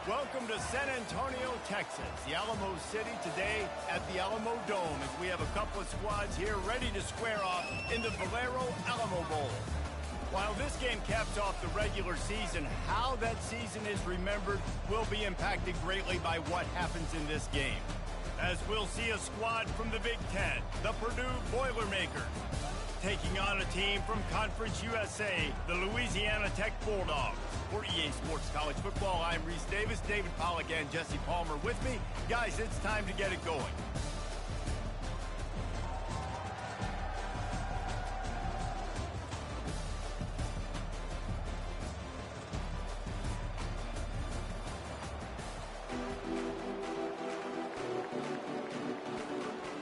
Welcome to San Antonio, Texas, the Alamo City today at the Alamo Dome as we have a couple of squads here ready to square off in the Valero Alamo Bowl. While this game caps off the regular season, how that season is remembered will be impacted greatly by what happens in this game. As we'll see a squad from the Big Ten, the Purdue Boilermakers, taking on a team from Conference USA, the Louisiana Tech Bulldogs. For EA Sports College Football, I'm Reese Davis, David Pollack, and Jesse Palmer with me. Guys, it's time to get it going.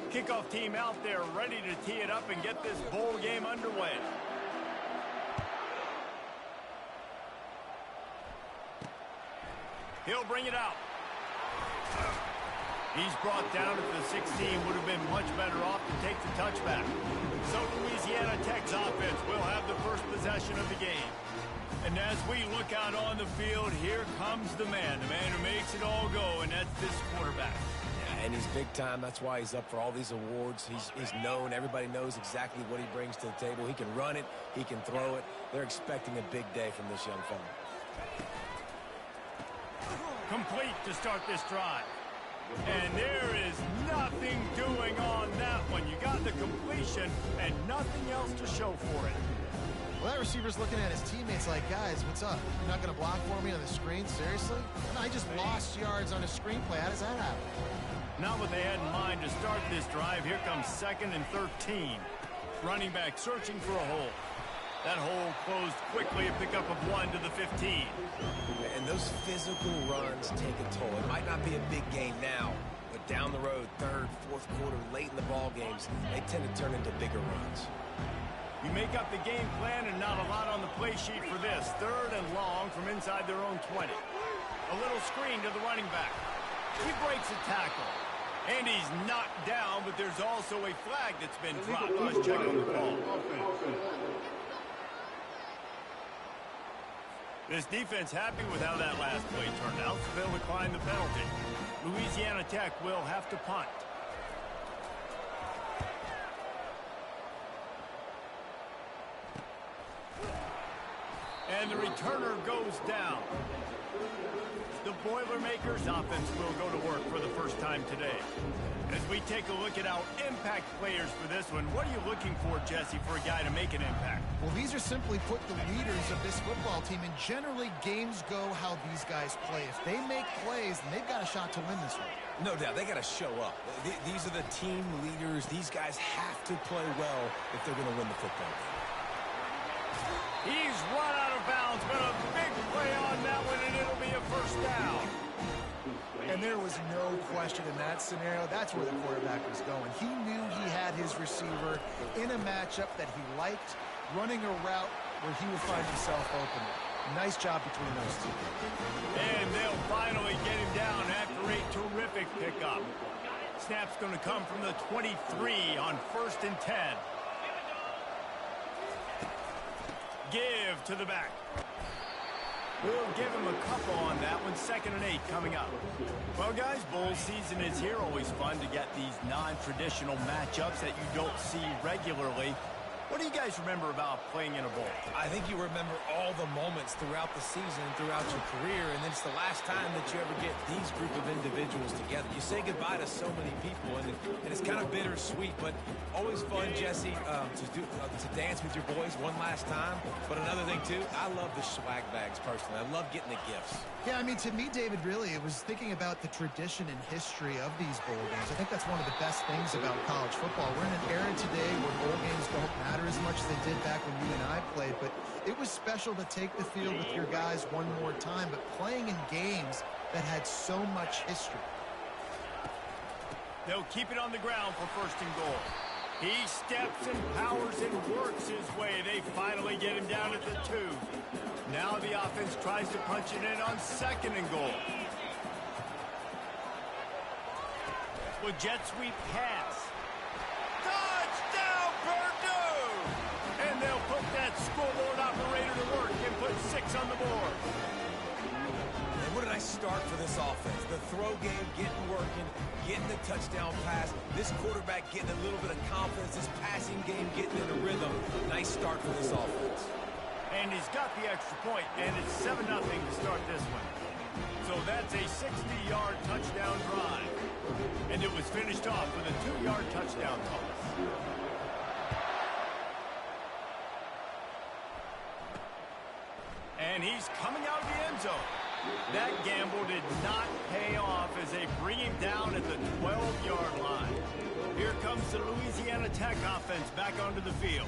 Kickoff team out there ready to tee it up and get this bowl game underway. He'll bring it out. He's brought down at the 16. Would have been much better off to take the touchback. So Louisiana Tech's offense will have the first possession of the game. And as we look out on the field, here comes the man who makes it all go, and that's this quarterback. And he's big time. That's why he's up for all these awards. He's known. Everybody knows exactly what he brings to the table. He can run it. He can throw it. They're expecting a big day from this young fella. Complete to start this drive. And there is nothing doing on that one. You got the completion and nothing else to show for it. Well, that receiver's looking at his teammates like, guys, what's up? You're not going to block for me on the screen? Seriously? And I just lost yards on a screenplay. How does that happen? Not what they had in mind to start this drive. Here comes 2nd and 13. Running back searching for a hole. That hole closed quickly, a pickup of 1 to the 15. And those physical runs take a toll. It might not be a big gain now, but down the road, 3rd, 4th quarter, late in the ball games, they tend to turn into bigger runs. You make up the game plan and not a lot on the play sheet for this. 3rd and long from inside their own 20. A little screen to the running back. He breaks a tackle. And he's knocked down, but there's also a flag that's been dropped. Let's check on the call. This defense happy with how that last play turned out, so they'll decline the penalty. Louisiana Tech will have to punt. And the returner goes down. The Boilermakers offense will go to work for the first time today. As we take a look at our impact players for this one, what are you looking for, Jesse, for a guy to make an impact? Well, these are simply put the leaders of this football team, and generally games go how these guys play. If they make plays, then they've got a shot to win this one. No doubt, they got to show up. These are the team leaders. These guys have to play well if they're going to win the football game. He's run out of bounds, but a big play on that one, and it'll be a first down. And there was no question in that scenario. That's where the quarterback was going. He knew he had his receiver in a matchup that he liked, running a route where he would find himself open. Nice job between those two. And they'll finally get him down after a terrific pickup. Snap's going to come from the 23 on 1st and 10. Give to the back. We'll give him a couple on that one. 2nd and 8 coming up. Well, guys, bowl season is here. Always fun to get these non-traditional matchups that you don't see regularly. What do you guys remember about playing in a bowl? I think you remember all the moments throughout the season, throughout your career, and it's the last time that you ever get these group of individuals together. You say goodbye to so many people, and it's kind of bittersweet, but always fun, Jesse, to dance with your boys one last time. But another thing, too, I love the swag bags, personally. I love getting the gifts. Yeah, I mean, to me, David, really, it was thinking about the tradition and history of these bowl games. I think that's one of the best things about college football. We're in an era today where bowl games don't matter as much as they did back when you and I played, but it was special to take the field with your guys one more time, but playing in games that had so much history. They'll keep it on the ground for 1st and goal. He steps and powers and works his way. They finally get him down at the 2. Now the offense tries to punch it in on 2nd and goal. With jet sweep pass. Touchdown, Purdue! And they'll put that scoreboard operator to work and put 6 on the board. And what a nice start for this offense. The throw game getting working, getting the touchdown pass. This quarterback getting a little bit of confidence. This passing game getting in a rhythm. Nice start for this offense. And he's got the extra point, and it's 7-0 to start this one. So that's a 60-yard touchdown drive. And it was finished off with a 2-yard touchdown toss. And he's coming out of the end zone. That gamble did not pay off as they bring him down at the 12-yard line. Here comes the Louisiana Tech offense back onto the field.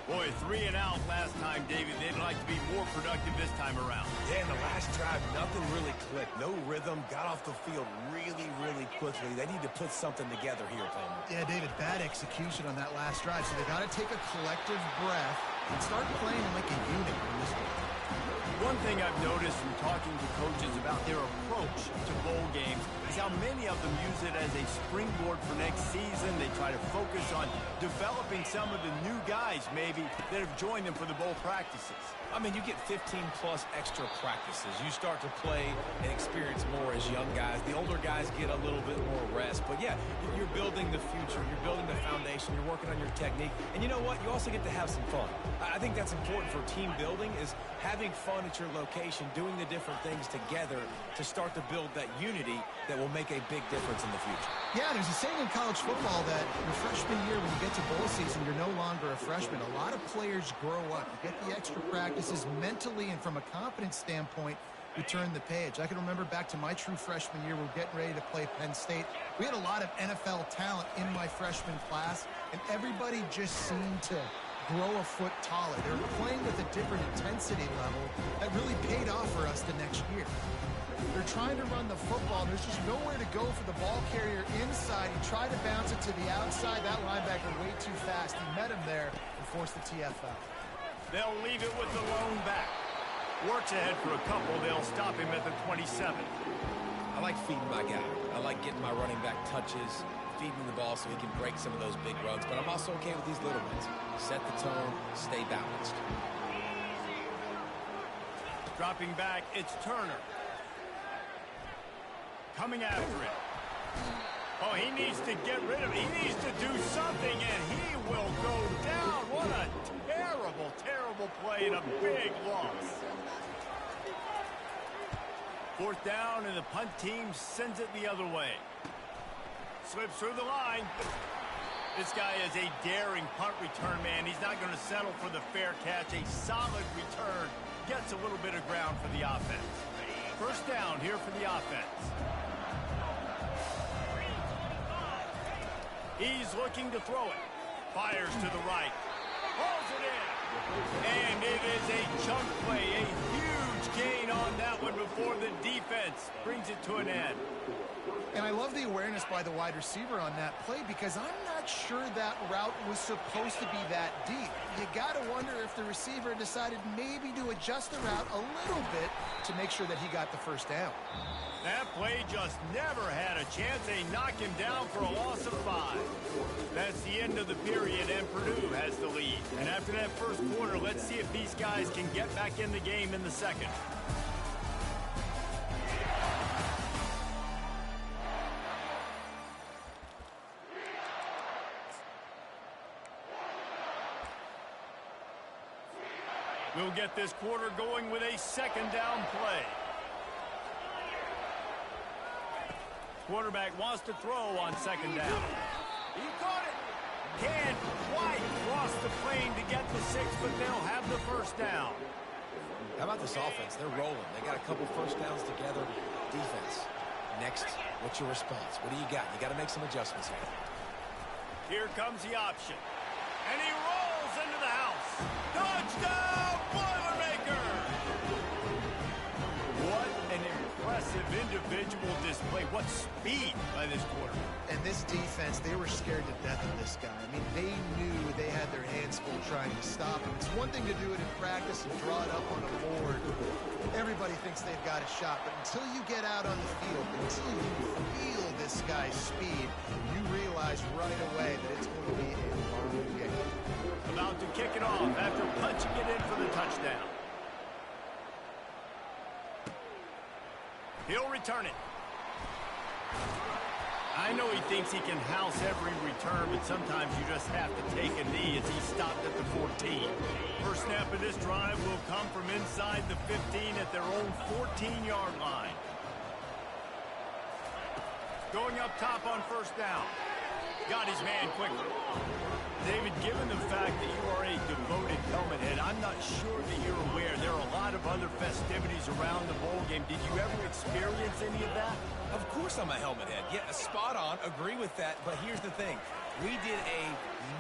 Boy, 3 and out last time, David. They'd like to be more productive this time around. Yeah, in the last drive, nothing really clicked. No rhythm. Got off the field really, really quickly. They need to put something together here, Palmer. Yeah, David, bad execution on that last drive. So they got to take a collective breath and start playing like a unit in this one. One thing I've noticed from talking to coaches about their approach to bowl games is how many of them use it as a springboard for next season. They try to focus on developing some of the new guys, maybe, that have joined them for the bowl practices. I mean, you get 15-plus extra practices. You start to play and experience more as young guys. The older guys get a little bit more rest. But, yeah, you're building the future. You're building the foundation. You're working on your technique. And you know what? You also get to have some fun. I think that's important for team building is having fun at your location, doing the different things together to start to build that unity that will make a big difference in the future. Yeah, there's a saying in college football that your freshman year, when you get to bowl season, you're no longer a freshman. A lot of players grow up. You get the extra practices mentally, and from a confidence standpoint, you turn the page. I can remember back to my true freshman year, we're getting ready to play Penn State. We had a lot of NFL talent in my freshman class, and everybody just seemed to grow a foot taller. They were playing with a different intensity level that really paid off for us the next year. They're trying to run the football. There's just nowhere to go for the ball carrier inside. He tried to bounce it to the outside. That linebacker way too fast. He met him there and forced the TFL. They'll leave it with the lone back. Works ahead for a couple. They'll stop him at the 27. I like feeding my guy. I like getting my running back touches, feeding the ball so he can break some of those big runs. But I'm also okay with these little ones. Set the tone, stay balanced. Dropping back, it's Turner. Coming after it. Oh, he needs to get rid of it. He needs to do something, and he will go down. What a terrible, terrible play and a big loss. 4th down, and the punt team sends it the other way. Slips through the line. This guy is a daring punt return man. He's not going to settle for the fair catch. A solid return. Gets a little bit of ground for the offense. 1st down here for the offense. He's looking to throw it. Fires to the right. Pulls it in. And it is a chunk play. A huge gain on that one before the defense brings it to an end. And I love the awareness by the wide receiver on that play because I'm not sure that route was supposed to be that deep. You got to wonder if the receiver decided maybe to adjust the route a little bit to make sure that he got the 1st down. That play just never had a chance. They knock him down for a loss of 5. That's the end of the period, and Purdue has the lead. And after that 1st quarter, let's see if these guys can get back in the game in the 2nd. We'll get this quarter going with a 2nd down play. Quarterback wants to throw on 2nd down. He caught it. Can't quite cross the plane to get the 6, but they'll have the 1st down. How about this offense? They're rolling. They got a couple 1st downs together. Defense. Next, what's your response? What do you got? You got to make some adjustments here. Here comes the option. And he rolls into the house. Touchdown, Boilermaker! What an impressive individual display. What speed by this quarterback. And this defense, they were scared to death of this guy. I mean, they knew they had their hands full trying to stop him. It's one thing to do it in practice and draw it up on a board. Everybody thinks they've got a shot, but until you get out on the field, until you feel this guy's speed, you realize right away that it's going to be a long game. About to kick it off after punching it in for the touchdown. He'll return it. I know he thinks he can house every return, but sometimes you just have to take a knee as he stopped at the 14. First snap of this drive will come from inside the 15 at their own 14-yard line. Going up top on first down. Got his man quickly. David, given the fact that you are a devoted helmet head, I'm not sure that you're aware there are a lot of other festivities around the bowl game. Did you ever experience any of that? Of course I'm a helmet head. Yeah, spot on. Agree with that. But here's the thing. We did a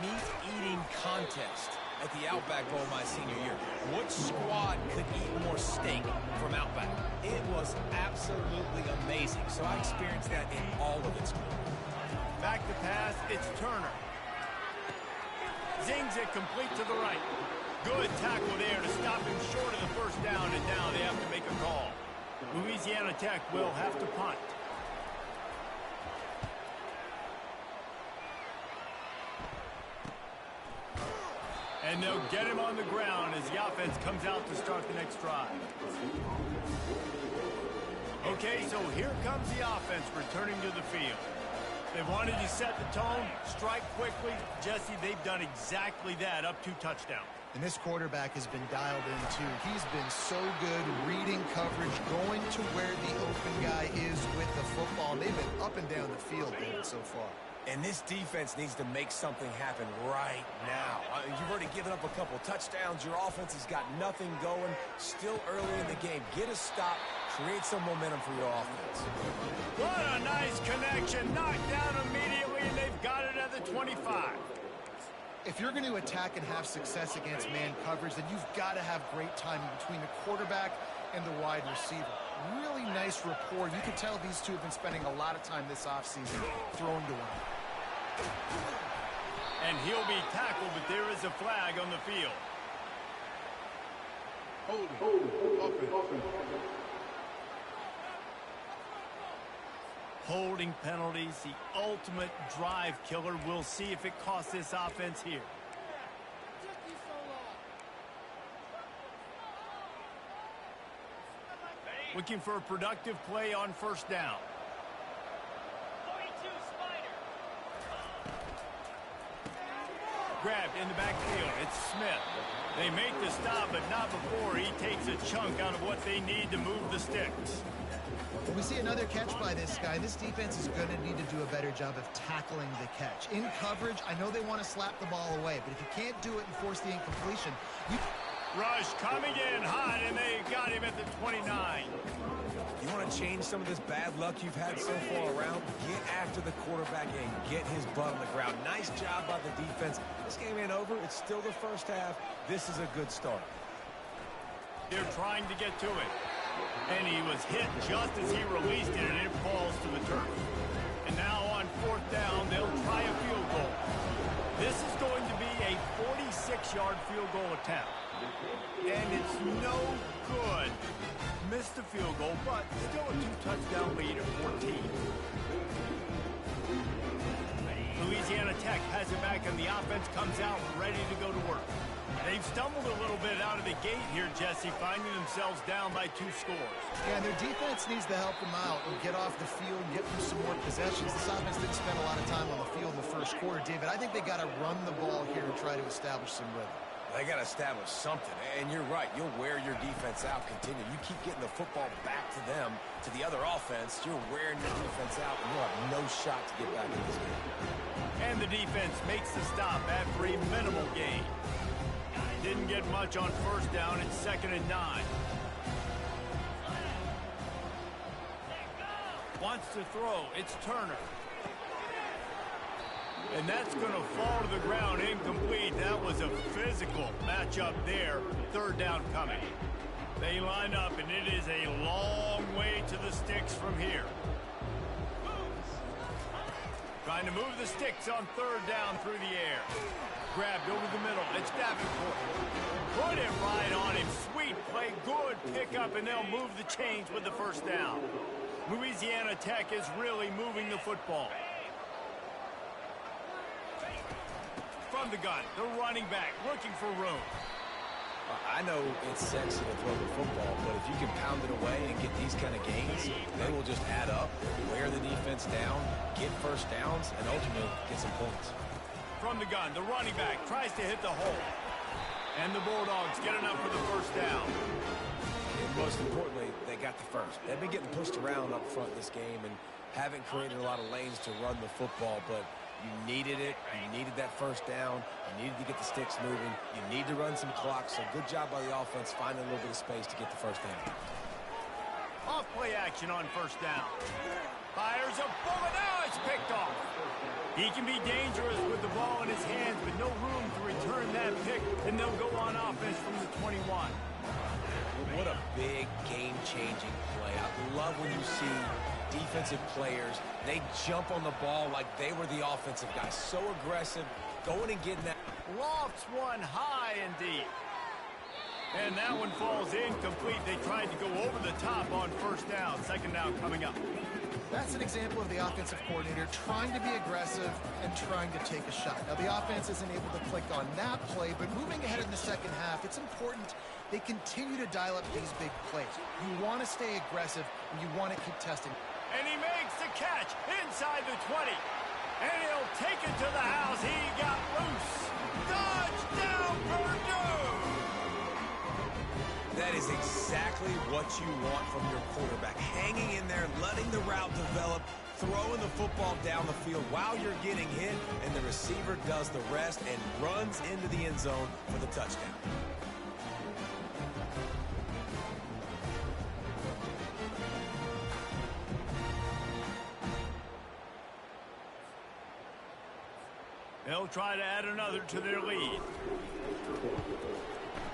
meat-eating contest at the Outback Bowl my senior year. Which squad could eat more steak from Outback? It was absolutely amazing. So I experienced that in all of its glory. Back to pass, it's Turner. Zings it complete to the right. Good tackle there to stop him short of the first down, and now they have to make a call. Louisiana Tech will have to punt. And they'll get him on the ground as the offense comes out to start the next drive. Okay, so here comes the offense returning to the field. They wanted to set the tone, strike quickly. Jesse, they've done exactly that, up 2 touchdowns. And this quarterback has been dialed in, too. He's been so good reading coverage, going to where the open guy is with the football. They've been up and down the field, David, so far. And this defense needs to make something happen right now. You've already given up a couple touchdowns. Your offense has got nothing going. Still early in the game. Get a stop. Create some momentum for your offense. What a nice connection. Knocked down immediately, and they've got it at the 25. If you're going to attack and have success against man coverage, then you've got to have great timing between the quarterback and the wide receiver. Really nice rapport. You can tell these two have been spending a lot of time this offseason throwing to one. And he'll be tackled, but there is a flag on the field. Holding penalties, the ultimate drive killer. We'll see if it costs this offense here. Looking for a productive play on first down. Grabbed in the backfield. It's Smith. They make the stop, but not before he takes a chunk out of what they need to move the sticks. When we see another catch by this guy, this defense is going to need to do a better job of tackling the catch. In coverage, I know they want to slap the ball away, but if you can't do it and force the incompletion, you... Rush coming in hot, and they got him at the 29. You want to change some of this bad luck you've had so far around? Get after the quarterback and get his butt on the ground. Nice job by the defense. This game ain't over. It's still the first half. This is a good start. They're trying to get to it. And he was hit just as he released it, and it falls to the turf. And now on fourth down, they'll try a field goal. This is going to be a 46-yard field goal attempt. And it's no good. Missed the field goal, but still a 2-touchdown lead at 14. Louisiana Tech has it back, and the offense comes out ready to go to work. They've stumbled a little bit out of the gate here, Jesse, finding themselves down by 2 scores. Yeah, their defense needs to help them out and get off the field and get them some more possessions. This offense didn't spend a lot of time on the field in the first quarter, David. I think they got to run the ball here and try to establish some rhythm. They got to establish something, and you're right. You'll wear your defense out, continue. You keep getting the football back to them, to the other offense, you're wearing your defense out, and you'll have no shot to get back in this game. And the defense makes the stop after a minimal gain. Didn't get much on first down. It's 2nd and 9. Wants to throw. It's Turner. And that's going to fall to the ground incomplete. That was a physical matchup there. 3rd down coming. They line up, and it is a long way to the sticks from here. Trying to move the sticks on 3rd down through the air. Grabbed over the middle. It's Davenport. Put it right on him. Sweet play. Good pickup, and they'll move the chains with the first down. Louisiana Tech is really moving the football. From the gun, the running back looking for room. I know it's sexy to throw the football, but if you can pound it away and get these kind of gains, they will just add up, wear the defense down, get first downs, and ultimately get some points. From the gun, the running back tries to hit the hole. And the Bulldogs get enough for the first down. And most importantly, they got the first. They've been getting pushed around up front this game and haven't created a lot of lanes to run the football, but you needed it. You needed that first down. You needed to get the sticks moving. You need to run some clock, so good job by the offense finding a little bit of space to get the first down. Off play action on first down. Fires a bullet. Now it's picked off. He can be dangerous with the ball in his hands, but no room to return that pick, and they'll go on offense from the 21. What a big game-changing play. I love when you see defensive players, they jump on the ball like they were the offensive guys. So aggressive, going and getting that. Lofts one high and deep. And that one falls incomplete. They tried to go over the top on first down. Second down coming up. That's an example of the offensive coordinator trying to be aggressive and trying to take a shot. Now, the offense isn't able to click on that play, but moving ahead in the second half, it's important they continue to dial up these big plays. You want to stay aggressive, and you want to keep testing. And he makes the catch inside the 20. And he'll take it to the house. He got loose. Touchdown, Purdue! That is exactly what you want from your quarterback. Hanging in there, letting the route develop, throwing the football down the field while you're getting hit, and the receiver does the rest and runs into the end zone for the touchdown. They'll try to add another to their lead.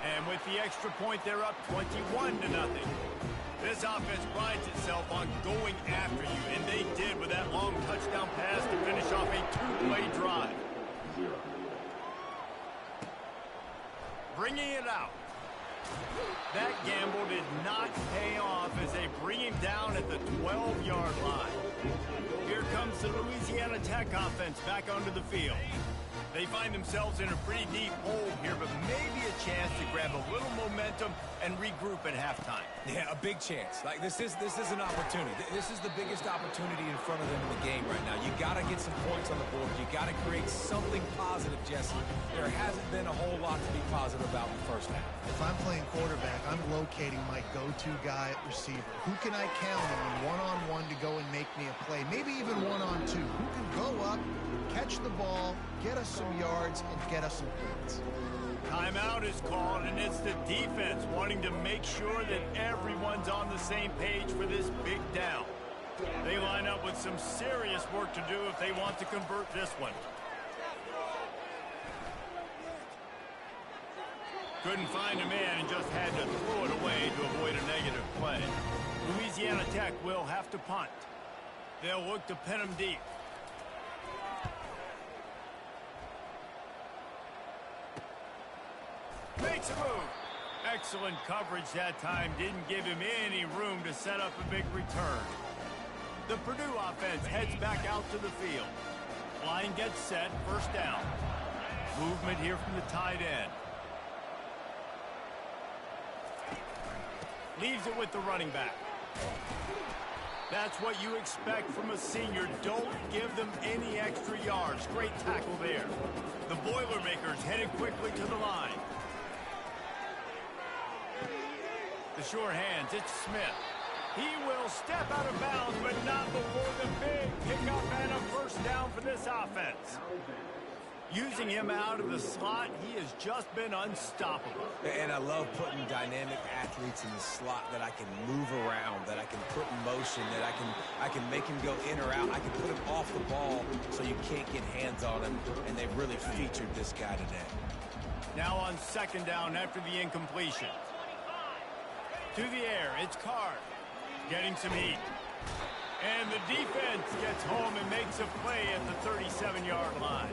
And with the extra point, they're up 21-0. This offense prides itself on going after you, and they did with that long touchdown pass to finish off a two-play drive. Bringing it out. That gamble did not pay off as they bring him down at the 12-yard line. Here comes the Louisiana Tech offense back onto the field. They find themselves in a pretty deep hole here, but maybe a chance to grab a little momentum and regroup at halftime. Yeah, a big chance. Like this is an opportunity. This is the biggest opportunity in front of them in the game right now. You got to get some points on the board. You got to create something positive, Jesse. There hasn't been a whole lot to be positive about in the first half. If I'm playing quarterback, I'm locating my go-to guy at receiver. Who can I count on one-on-one to go and make me a play? Maybe even one-on-two. Who can go up, catch the ball, get us some yards, and get us some points? Timeout is called, and it's the defense wanting to make sure that everyone's on the same page for this big down. They line up with some serious work to do if they want to convert this one. Couldn't find a man and just had to throw it away to avoid a negative play. Louisiana Tech will have to punt. They'll look to pin him deep. Makes a move. Excellent coverage that time. Didn't give him any room to set up a big return. The Purdue offense heads back out to the field. Line gets set. First down. Movement here from the tight end. Leaves it with the running back. That's what you expect from a senior. Don't give them any extra yards. Great tackle there. The Boilermakers headed quickly to the line. The sure hands, it's Smith. He will step out of bounds, but not before the big pickup and a first down for this offense. Using him out of the slot, he has just been unstoppable. And I love putting dynamic athletes in the slot that I can move around, that I can put in motion, that I can make him go in or out. I can put him off the ball so you can't get hands on him, and they've really featured this guy today. Now on second down after the incompletion. To the air, it's Card. Getting some heat. And the defense gets home and makes a play at the 37-yard line.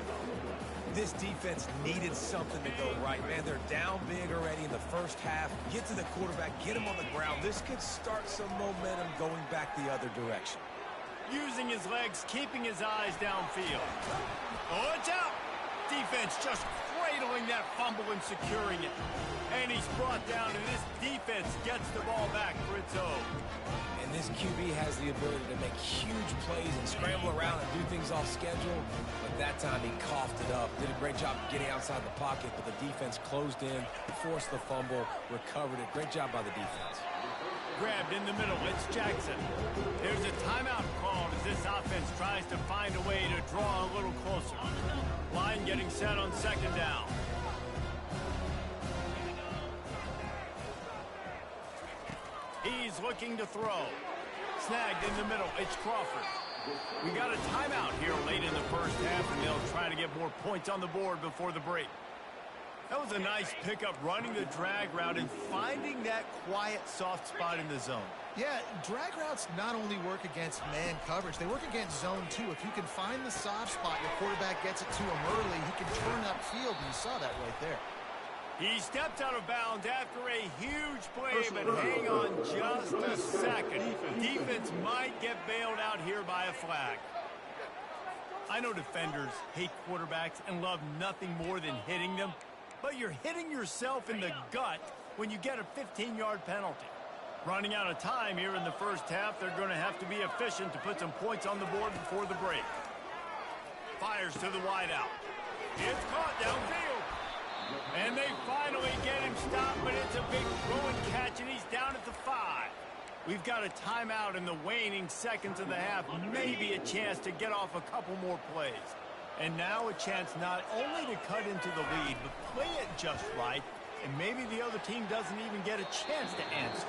This defense needed something to go right, man. They're down big already in the first half. Get to the quarterback, get him on the ground. This could start some momentum going back the other direction. Using his legs, keeping his eyes downfield. Oh, it's out. Defense just great cradling that fumble and securing it. And he's brought down, and this defense gets the ball back for its own. And this QB has the ability to make huge plays and scramble around and do things off schedule. But that time he coughed it up. Did a great job getting outside the pocket, but the defense closed in, forced the fumble, recovered it. Great job by the defense. Grabbed in the middle. It's Jackson. There's a timeout called as this offense tries to find a way to draw a little closer. Line getting set on second down. He's looking to throw. Snagged in the middle. It's Crawford. We got a timeout here late in the first half, and they'll try to get more points on the board before the break. That was a nice pickup, running the drag route and finding that quiet, soft spot in the zone. Yeah, drag routes not only work against man coverage, they work against zone too. If you can find the soft spot, your quarterback gets it to him early, he can turn upfield, and you saw that right there. He stepped out of bounds after a huge play, but hang on just a second. Defense might get bailed out here by a flag. I know defenders hate quarterbacks and love nothing more than hitting them, but you're hitting yourself in the gut when you get a 15-yard penalty. Running out of time here in the first half, they're going to have to be efficient to put some points on the board before the break. Fires to the wideout. It's caught downfield. And they finally get him stopped, but it's a big throw and catch, and he's down at the 5. We've got a timeout in the waning seconds of the half, maybe a chance to get off a couple more plays. And now a chance not only to cut into the lead, but play it just right, and maybe the other team doesn't even get a chance to answer.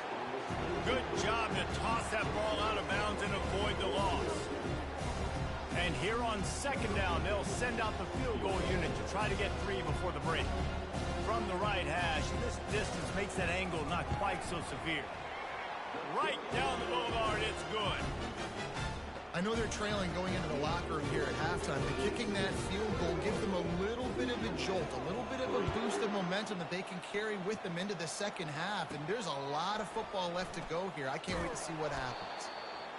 Good job to toss that ball out of bounds and avoid the loss. And here on second down, they'll send out the field goal unit to try to get 3 before the break. From the right hash, this distance makes that angle not quite so severe. Right down the boulevard, it's good. I know they're trailing going into the locker room here at halftime, but kicking that field goal gives them a little bit of a jolt, a little bit of a boost of momentum that they can carry with them into the second half. And there's a lot of football left to go here. I can't wait to see what happens.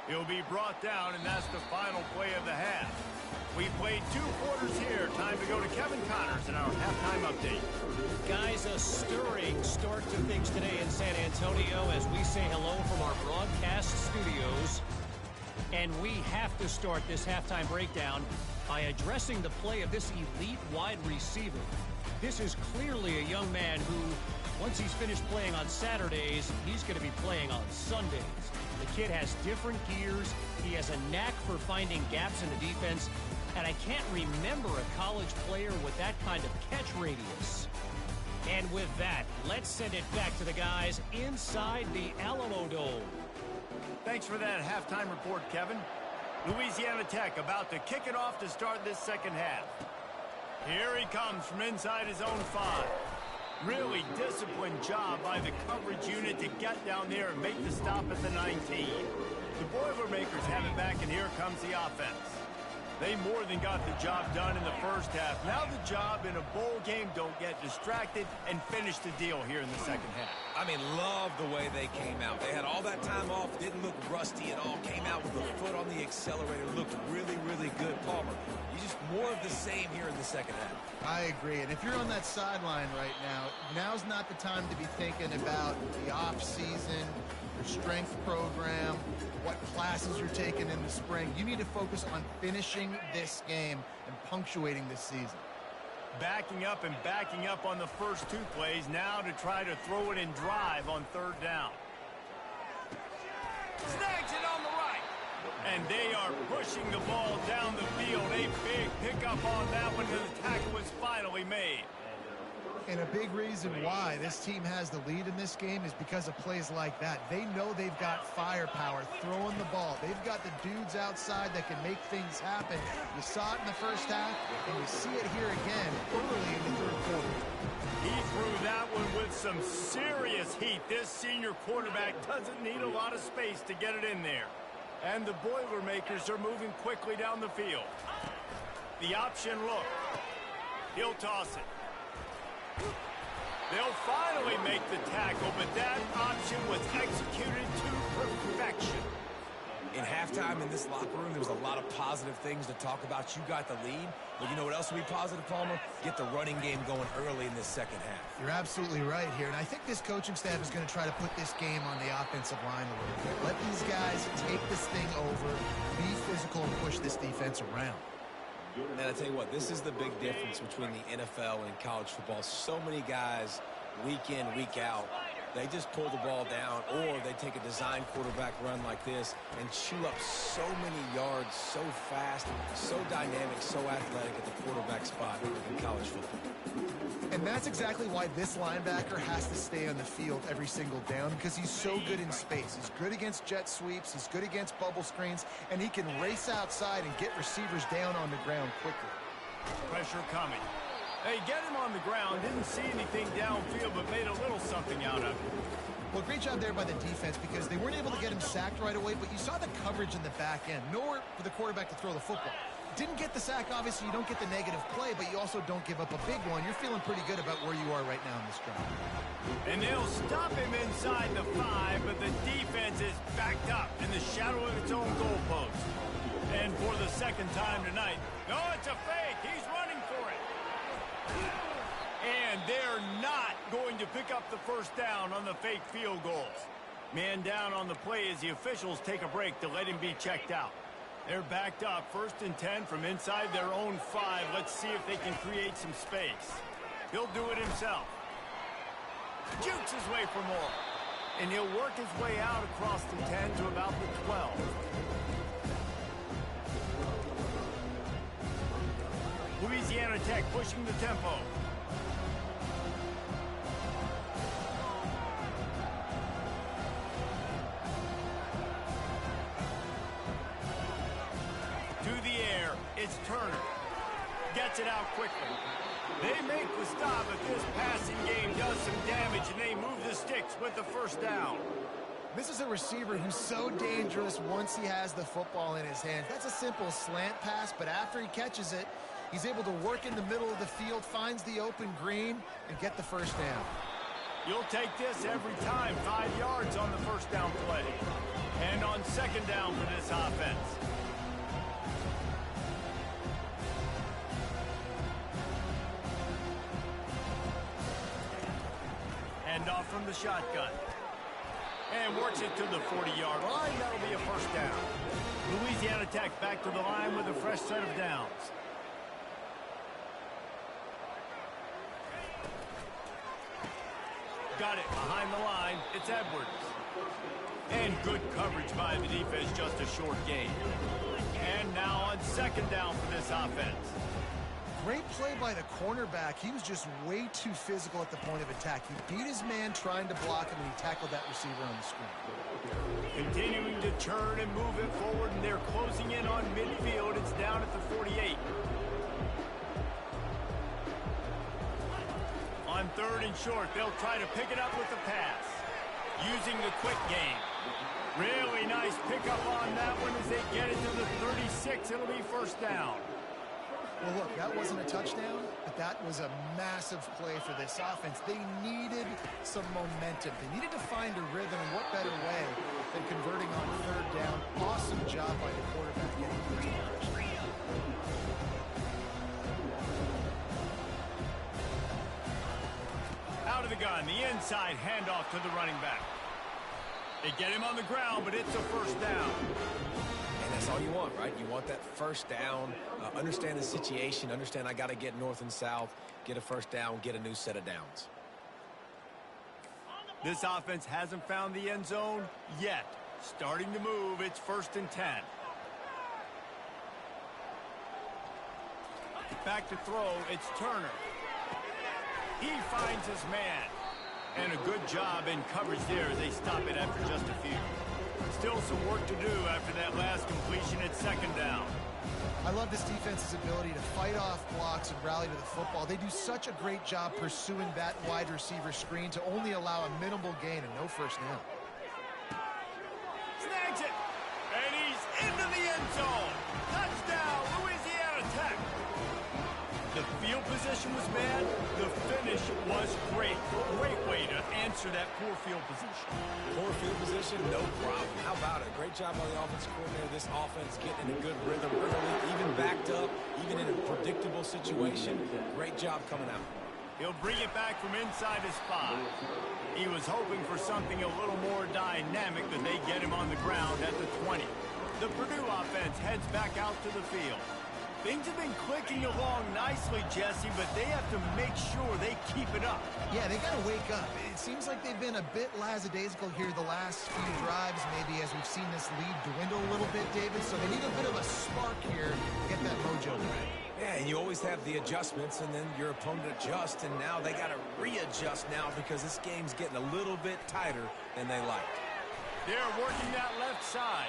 He'll be brought down, and that's the final play of the half. We played 2 quarters here. Time to go to Kevin Connors in our halftime update. Guys, a stirring start to things today in San Antonio as we say hello from our broadcast studios. And we have to start this halftime breakdown by addressing the play of this elite wide receiver. This is clearly a young man who, once he's finished playing on Saturdays, he's going to be playing on Sundays. The kid has different gears. He has a knack for finding gaps in the defense. And I can't remember a college player with that kind of catch radius. And with that, let's send it back to the guys inside the Alamo Dome. Thanks for that halftime report, Kevin. Louisiana Tech about to kick it off to start this second half. Here he comes from inside his own 5. Really disciplined job by the coverage unit to get down there and make the stop at the 19. The Boilermakers have it back, and here comes the offense. They more than got the job done in the first half. Now the job in a bowl game, don't get distracted and finish the deal here in the second half. I mean, love the way they came out. They had all that time off, didn't look rusty at all, came out with a foot on the accelerator, looked really, really good. Palmer, you just more of the same here in the second half. I agree. And if you're on that sideline right now, now's not the time to be thinking about the off season, your strength program, what classes you're taking in the spring. You need to focus on finishing this game and punctuating this season. Backing up and backing up on the first 2 plays, now to try to throw it and drive on third down. Snags it on the right. And they are pushing the ball down the field. A big pickup on that one, and the tackle was finally made. And a big reason why this team has the lead in this game is because of plays like that. They know they've got firepower throwing the ball. They've got the dudes outside that can make things happen. You saw it in the first half, and you see it here again early in the third quarter. He threw that one with some serious heat. This senior quarterback doesn't need a lot of space to get it in there. And the Boilermakers are moving quickly down the field. The option look. He'll toss it. They'll finally make the tackle, but that option was executed to perfection. In halftime in this locker room, there was a lot of positive things to talk about. You got the lead, but you know what else will be positive, Palmer? Get the running game going early in this second half. You're absolutely right here, and I think this coaching staff is going to try to put this game on the offensive line a little bit. Let these guys take this thing over, be physical, and push this defense around. And I tell you what, this is the big difference between the NFL and college football. So many guys, week in, week out, they just pull the ball down, or they take a design quarterback run like this and chew up so many yards so fast, so dynamic, so athletic at the quarterback spot in college football. And that's exactly why this linebacker has to stay on the field every single down, because he's so good in space. He's good against jet sweeps, he's good against bubble screens, and he can race outside and get receivers down on the ground quickly. Pressure coming. Hey, get him on the ground. Didn't see anything downfield, but made a little something out of it. Well, great job there by the defense, because they weren't able to get him sacked right away, but you saw the coverage in the back end. Nowhere for the quarterback to throw the football. Didn't get the sack, obviously. You don't get the negative play, but you also don't give up a big one. You're feeling pretty good about where you are right now in this drive. And they'll stop him inside the 5, but the defense is backed up in the shadow of its own goalpost. And for the second time tonight, no, it's a fake. He's running for it. And they're not going to pick up the first down on the fake field goals. Man down on the play as the officials take a break to let him be checked out. They're backed up, 1st and 10 from inside their own 5. Let's see if they can create some space. He'll do it himself. Jukes his way for more. And he'll work his way out across the 10 to about the 12. Louisiana Tech pushing the tempo. To the air, it's Turner. Gets it out quickly. They make the stop, but this passing game does some damage, and they move the sticks with the first down. This is a receiver who's so dangerous once he has the football in his hands. That's a simple slant pass, but after he catches it, he's able to work in the middle of the field, finds the open green, and get the first down. You'll take this every time. 5 yards on the first down play. And on second down for this offense. Hand off from the shotgun. And works it to the 40-yard line. That'll be a first down. Louisiana Tech back to the line with a fresh set of downs. Got it behind the line. It's Edwards. And good coverage by the defense, just a short gain. And now on second down for this offense. Great play by the cornerback. He was just way too physical at the point of attack. He beat his man trying to block him, and he tackled that receiver on the screen. Continuing to turn and move it forward, and they're closing in on midfield. It's down at the 48. On 3rd and short, they'll try to pick it up with the pass. Using the quick game. Really nice pickup on that one as they get it to the 36. It'll be first down. Well, look, that wasn't a touchdown, but that was a massive play for this offense. They needed some momentum. They needed to find a rhythm, and what better way than converting on 3rd down. Awesome job by the quarterback getting the first down. Out of the gun, the inside handoff to the running back. They get him on the ground, but it's a first down. And that's all you want, right? You want that first down, understand the situation, understand I got to get north and south, get a first down, get a new set of downs. This offense hasn't found the end zone yet. Starting to move, it's 1st and 10. Back to throw, it's Turner. He finds his man. And a good job in coverage there as they stop it after just a few. Still some work to do after that last completion at second down. I love this defense's ability to fight off blocks and rally to the football. They do such a great job pursuing that wide receiver screen to only allow a minimal gain and no first down. Snags it. And he's into the end zone. Touchdown, Louisiana Tech. The field position was bad, the finish was great. Great way to answer that poor field position. Poor field position, no problem. How about it? Great job by the offensive coordinator. This offense getting in a good rhythm early, even backed up, even in a predictable situation. Great job coming out. He'll bring it back from inside his 5. He was hoping for something a little more dynamic, but they get him on the ground at the 20. The Purdue offense heads back out to the field. Things have been clicking along nicely, Jesse, but they have to make sure they keep it up. Yeah, they got to wake up. It seems like they've been a bit lackadaisical here the last few drives, maybe as we've seen this lead dwindle a little bit, David. So they need a bit of a spark here to get that mojo back. Yeah, and you always have the adjustments, and then your opponent adjusts, and now they got to readjust now because this game's getting a little bit tighter than they like. They're working that left side.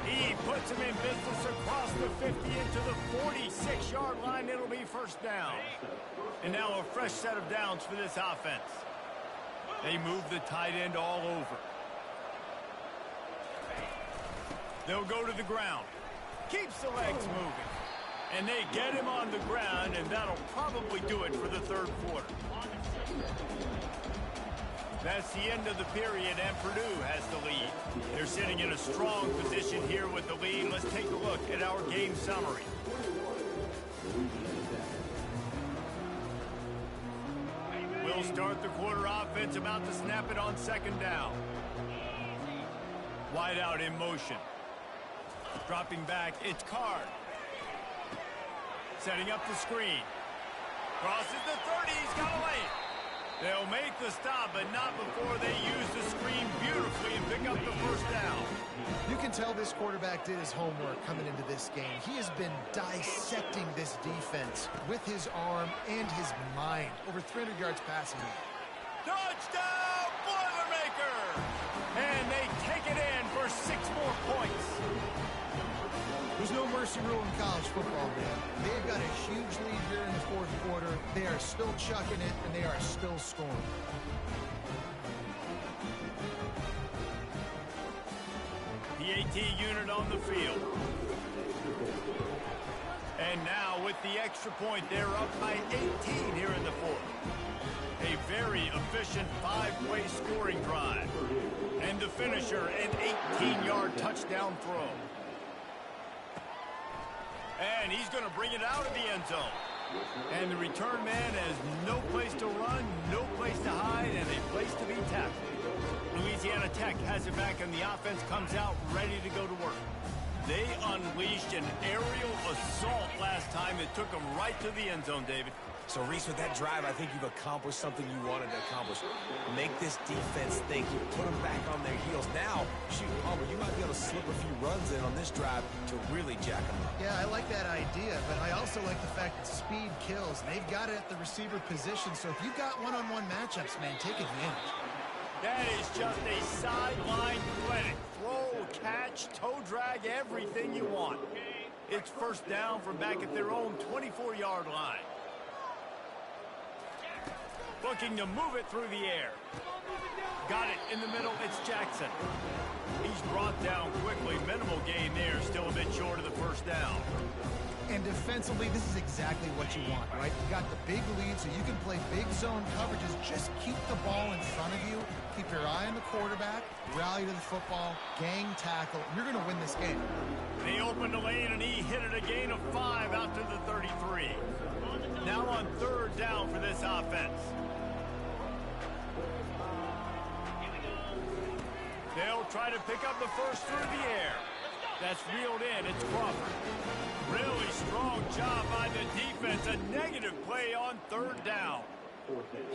He puts him in business across the 50 into the 46-yard line. It'll be first down. And now a fresh set of downs for this offense. They move the tight end all over. They'll go to the ground. Keeps the legs moving. And they get him on the ground, and that'll probably do it for the third quarter. That's the end of the period, and Purdue has the lead. They're sitting in a strong position here with the lead. Let's take a look at our game summary. We'll start the quarter offense, about to snap it on second down. Wide out in motion. Dropping back, it's Card. Setting up the screen. Crosses the 30, he's got a lane. They'll make the stop, but not before they use the screen beautifully and pick up the first down. You can tell this quarterback did his homework coming into this game. He has been dissecting this defense with his arm and his mind. Over 300 yards passing. Touchdown, Boilermaker! And they take it in for 6 more points. There's no mercy rule in college football, man. They've got a huge lead here in the fourth quarter. They are still chucking it, and they are still scoring. PAT unit on the field. And now with the extra point, they're up by 18 here in the fourth. A very efficient 5-way scoring drive. And the finisher, an 18-yard touchdown throw. And he's going to bring it out of the end zone. And the return man has no place to run, no place to hide, and a place to be tackled. Louisiana Tech has it back, and the offense comes out ready to go to work. They unleashed an aerial assault last time that took them right to the end zone, David. So, Reese, with that drive, I think you've accomplished something you wanted to accomplish. Make this defense think. Put them back on their heels. Now, shoot, Palmer, you might be able to slip a few runs in on this drive to really jack them up. Yeah, I like that idea, but I also like the fact that speed kills. They've got it at the receiver position, so if you've got one-on-one matchups, man, take advantage. That is just a sideline clinic. Throw, catch, toe drag, everything you want. It's first down from back at their own 24-yard line. Looking to move it through the air. Got it in the middle, it's Jackson. He's brought down quickly. Minimal gain there, still a bit short of the first down. And defensively, this is exactly what you want, right? You got the big lead, so you can play big zone coverages. Just keep the ball in front of you. Keep your eye on the quarterback. Rally to the football. Gang tackle. You're going to win this game. They opened a lane, and he hit it a gain of 5 out to the 33. Now on third down for this offense. They'll try to pick up the first through the air. That's reeled in. It's Crawford. Really strong job by the defense. A negative play on third down.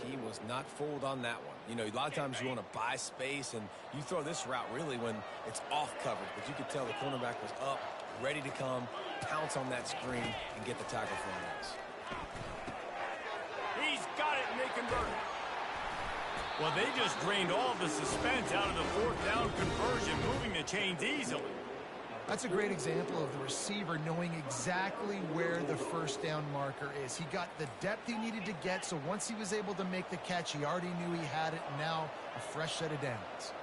He was not fooled on that one. You know, a lot of times you want to buy space, and you throw this route really when it's off coverage. But you could tell the cornerback was up, ready to come, pounce on that screen, and get the tackle for him. He's got it, and they convert it. Well, they just drained all the suspense out of the fourth down conversion, moving the chains easily. That's a great example of the receiver knowing exactly where the first down marker is. He got the depth he needed to get, so once he was able to make the catch, he already knew he had it. Now, a fresh set of downs.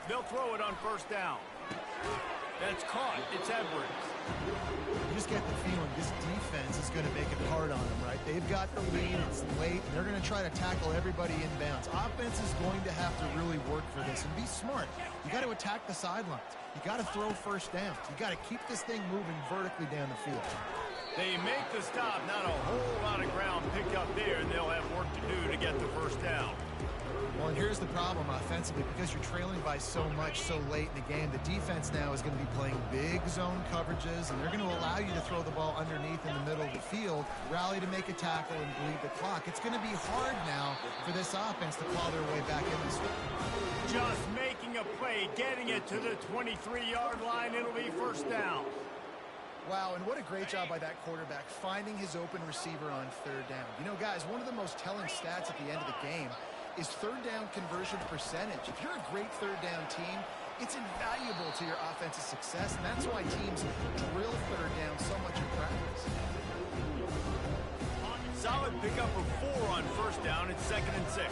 They'll throw it on first down. That's caught. It's Edwards. You just get the feeling this defense is going to make it hard on them, right? They've got the lead. It's late. They're going to try to tackle everybody inbounds. Offense is going to have to really work for this and be smart. You got to attack the sidelines. You got to throw first downs. You got to keep this thing moving vertically down the field. They make the stop. Not a whole lot of ground picked up there, and they'll have work to do to get the first down. Well, and here's the problem offensively. Because you're trailing by so much so late in the game, the defense now is going to be playing big zone coverages, and they're going to allow you to throw the ball underneath in the middle of the field, rally to make a tackle, and bleed the clock. It's going to be hard now for this offense to claw their way back in this one. Just making a play, getting it to the 23-yard line. It'll be first down. Wow, and what a great job by that quarterback finding his open receiver on third down. You know, guys, one of the most telling stats at the end of the game is third down conversion percentage. If you're a great third down team, it's invaluable to your offensive success, and that's why teams drill third down so much in practice. Solid pickup of 4 on first down. It's 2nd and 6.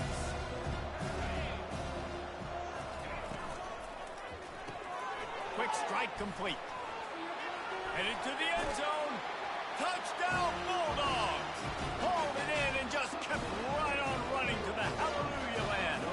Quick strike complete. Headed to the end zone. Touchdown Bulldogs! Hauled it in and just kept right on running to the hallelujah land.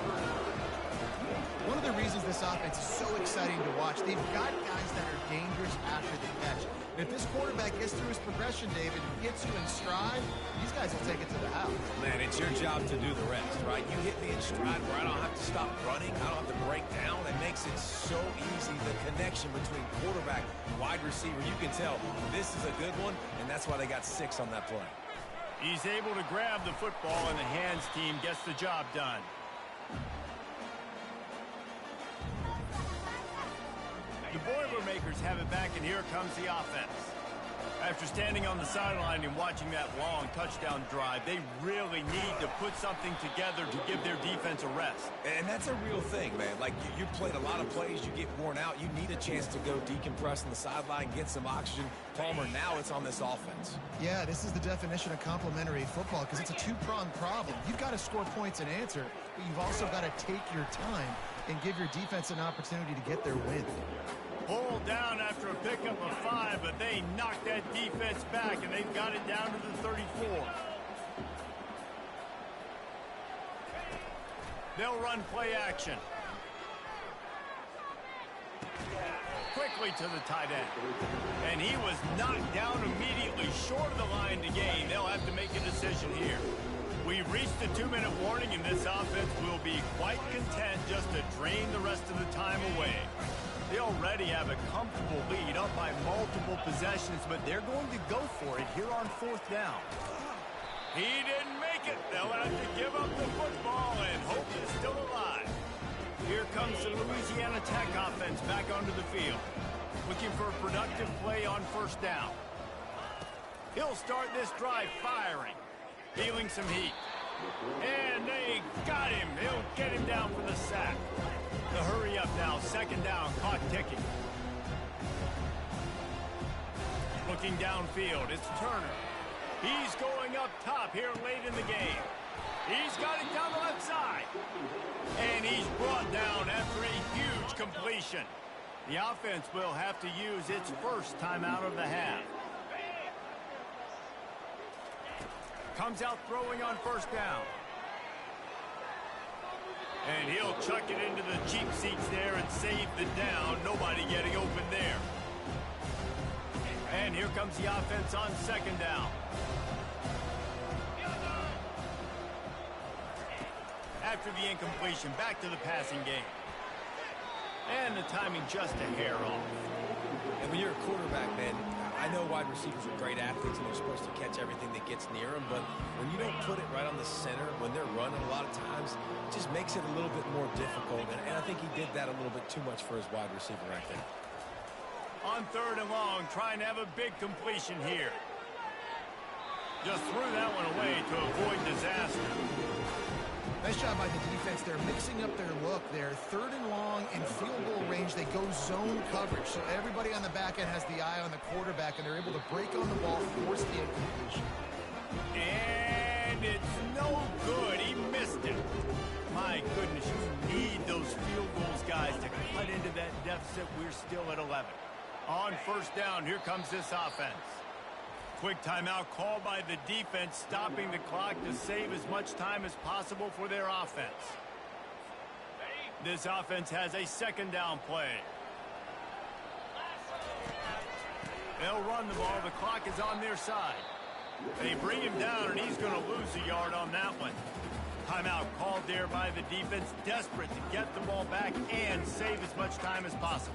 One of the reasons this offense is so exciting to watch, they've got guys that are dangerous after the catch. And if this quarterback gets through his progression, David, and gets you in stride, these guys will take it to the house. Man, it's your job to do the rest, right? You hit me in stride where I don't have to stop running. I don't have to break down. It makes it so easy. The connection between quarterback and wide receiver, you can tell this is a good one, and that's why they got 6 on that play. He's able to grab the football, and the hands team gets the job done. The Boilermakers have it back, and here comes the offense. After standing on the sideline and watching that long touchdown drive, they really need to put something together to give their defense a rest. And that's a real thing, man. Like, you played a lot of plays, you get worn out, you need a chance to go decompress on the sideline, get some oxygen. Palmer, now it's on this offense. Yeah, this is the definition of complementary football because it's a two-pronged problem. You've got to score points and answer, but you've also got to take your time and give your defense an opportunity to get their win. Pulled down after a pickup of 5, but they knocked that defense back, and they've got it down to the 34. They'll run play action. Quickly to the tight end. And he was knocked down immediately short of the line to gain. They'll have to make a decision here. We've reached the 2-minute warning, and this offense will be quite content just to drain the rest of the time away. They already have a comfortable lead up by multiple possessions, but they're going to go for it here on 4th down. He didn't make it. They'll have to give up the football, and hope is still alive. Here comes the Louisiana Tech offense back onto the field, looking for a productive play on first down. He'll start this drive firing, feeling some heat. And they got him. He'll get him down for the sack. The hurry up now, 2nd down, clock ticking. Looking downfield, it's Turner. He's going up top here late in the game. He's got it down the left side. And he's brought down after a huge completion. The offense will have to use its first timeout of the half. Comes out throwing on first down. And he'll chuck it into the cheap seats there and save the down. Nobody getting open there. And here comes the offense on 2nd down. After the incompletion, back to the passing game. And the timing just a hair off. And when you're a quarterback, man, I know wide receivers are great athletes and they're supposed to catch everything that gets near them, but when you don't put it right on the center, when they're running a lot of times, it just makes it a little bit more difficult. And I think he did that a little bit too much for his wide receiver right there. On 3rd and long, trying to have a big completion here. Just threw that one away to avoid disaster. Nice job by the defense. They're mixing up their look. They're 3rd and long in field goal range. They go zone coverage. So everybody on the back end has the eye on the quarterback, and they're able to break on the ball, force the incompletion. And it's no good. He missed it. My goodness, you need those field goals, guys to cut into that deficit. We're still at 11. On first down, here comes this offense. Quick timeout called by the defense, stopping the clock to save as much time as possible for their offense. This offense has a second down play. They'll run the ball. The clock is on their side. They bring him down, and he's going to lose a yard on that one. Timeout called there by the defense, desperate to get the ball back and save as much time as possible.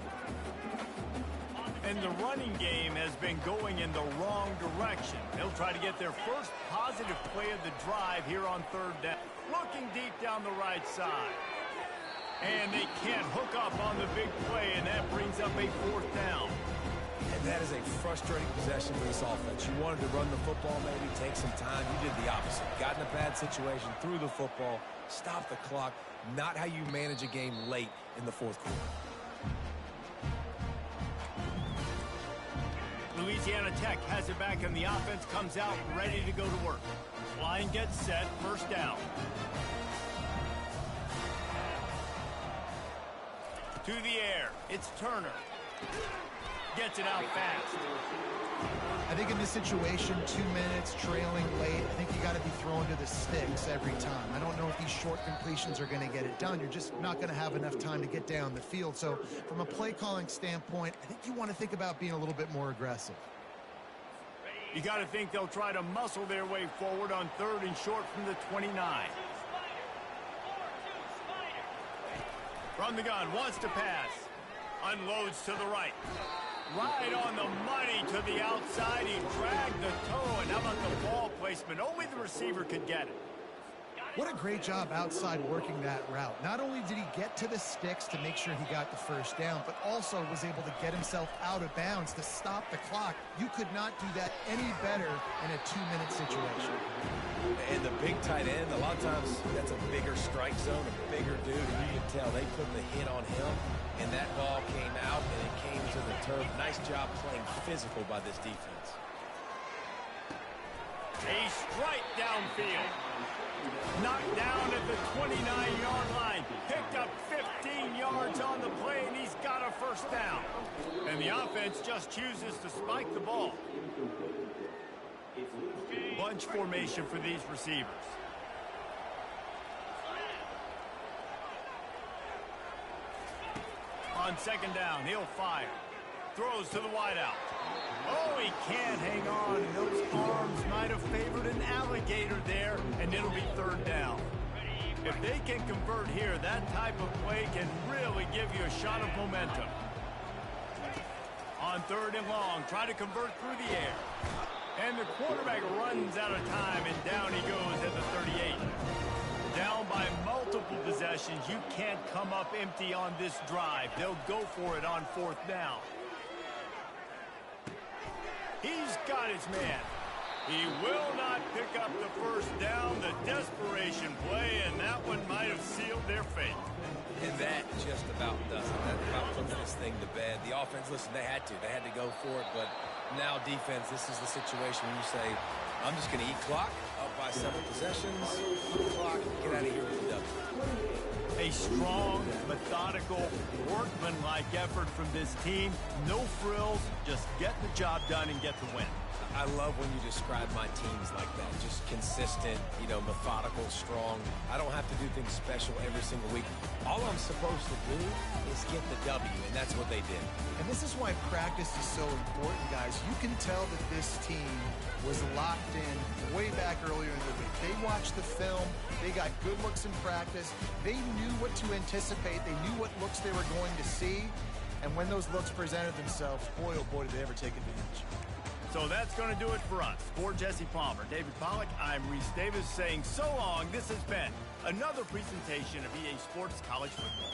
And the running game has been going in the wrong direction. They'll try to get their first positive play of the drive here on third down. Looking deep down the right side. And they can't hook up on the big play, and that brings up a fourth down. And that is a frustrating possession for this offense. You wanted to run the football, maybe take some time. You did the opposite. Got in a bad situation, threw the football, stopped the clock. Not how you manage a game late in the fourth quarter. Louisiana Tech has it back, and the offense comes out ready to go to work. Line gets set, first down. To the air, it's Turner. Gets it out fast. I think in this situation, 2 minutes, trailing late, I think you got to be throwing to the sticks every time. I don't know if these short completions are going to get it done. You're just not going to have enough time to get down the field. So from a play calling standpoint, I think you want to think about being a little bit more aggressive. You got to think they'll try to muscle their way forward on third and short from the 29. From the gun, wants to pass. Unloads to the right. Right on the money to the outside. He dragged the toe, and how about the ball placement? Only the receiver could get it. What a great job outside working that route. Not only did he get to the sticks to make sure he got the first down, but also was able to get himself out of bounds to stop the clock. You could not do that any better in a 2-minute situation. And the big tight end, a lot of times that's a bigger strike zone, a bigger dude, and you can tell they put the hit on him, and that ball came out, and it came to the turf. Nice job playing physical by this defense. A strike downfield. Knocked down at the 29-yard line. Picked up 15 yards on the play, and he's got a first down. And the offense just chooses to spike the ball. Bunch formation for these receivers. On second down, he'll fire. Throws to the wideout. Oh, he can't hang on. Those arms might have favored an alligator there, and it'll be third down. If they can convert here, that type of play can really give you a shot of momentum. On third and long, try to convert through the air. And the quarterback runs out of time, and down he goes at the 38. Down by multiple possessions. You can't come up empty on this drive. They'll go for it on fourth down. He's got his man. He will not pick up the first down. The desperation play, and that one might have sealed their fate. And that just about does it. That about puts this thing to bed. The offense, listen, they had to. They had to go for it, but now defense, this is the situation where you say, I'm just going to eat clock, up by several possessions, clock, get out of here with the W. A strong, methodical, workman-like effort from this team. No frills, just get the job done and get the win. I love when you describe my teams like that. Just consistent, methodical, strong. I don't have to do things special every single week. All I'm supposed to do is get the W, and that's what they did. And this is why practice is so important, guys. You can tell that this team was locked in way back earlier in the week. They watched the film. They got good looks in practice. They knew what to anticipate. They knew what looks they were going to see. And when those looks presented themselves, boy, oh boy, did they ever take advantage. So that's going to do it for us. For Jesse Palmer, David Pollack, I'm Reese Davis saying so long. This has been another presentation of EA Sports College Football.